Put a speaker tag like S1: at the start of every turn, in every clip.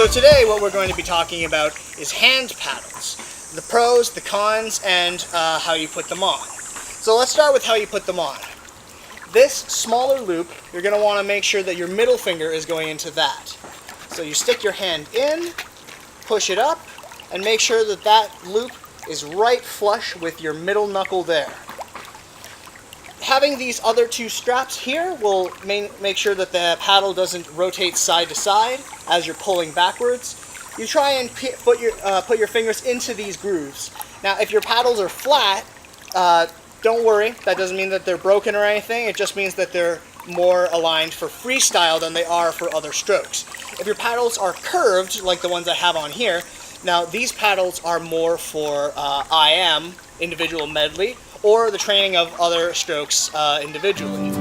S1: So today what we're going to be talking about is hand paddles. The pros, the cons, and how you put them on. So let's start with how you put them on. This smaller loop, you're going to want to make sure that your middle finger is going into that. So you stick your hand in, push it up, and make sure that that loop is right flush with your middle knuckle there. Having these other two straps here will make sure that the paddle doesn't rotate side to side as you're pulling backwards. You try and put your fingers into these grooves. Now, if your paddles are flat, don't worry. That doesn't mean that they're broken or anything. It just means that they're more aligned for freestyle than they are for other strokes. If your paddles are curved, like the ones I have on here, now these paddles are more for IM, individual medley, or the training of other strokes individually.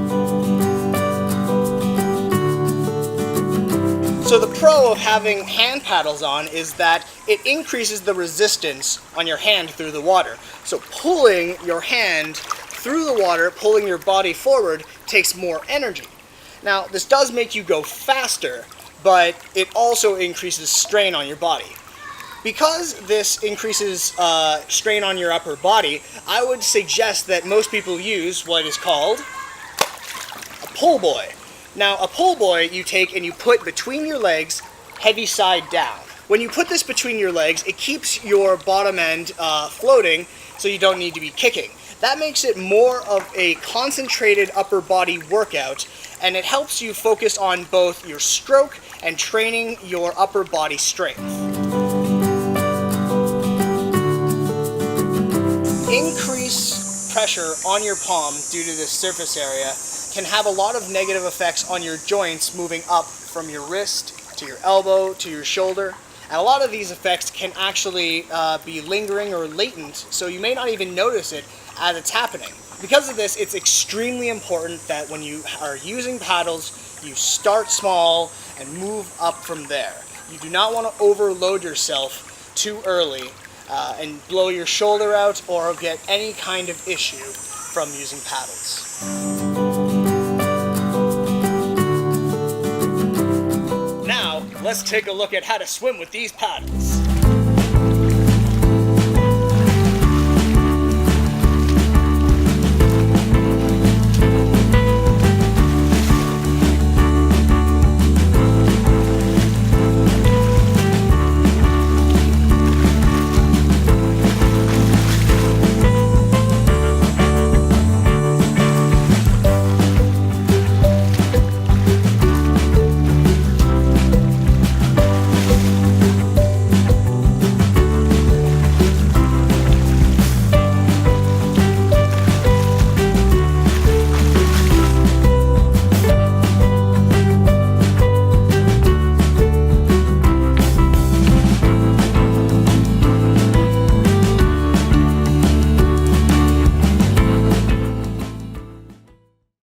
S1: So the pro of having hand paddles on is that it increases the resistance on your hand through the water. So pulling your hand through the water, pulling your body forward, takes more energy. Now, this does make you go faster, but it also increases strain on your body. Because this increases strain on your upper body, I would suggest that most people use what is called a pull buoy. Now, a pull buoy you take and you put between your legs, heavy side down. When you put this between your legs, it keeps your bottom end floating, so you don't need to be kicking. That makes it more of a concentrated upper body workout, and it helps you focus on both your stroke and training your upper body strength. Increased pressure on your palm due to this surface area can have a lot of negative effects on your joints moving up from your wrist to your elbow to your shoulder. And a lot of these effects can actually be lingering or latent, so you may not even notice it as it's happening. Because of this, it's extremely important that when you are using paddles, you start small and move up from there. You do not want to overload yourself too early and blow your shoulder out or get any kind of issue from using paddles. Now, let's take a look at how to swim with these paddles.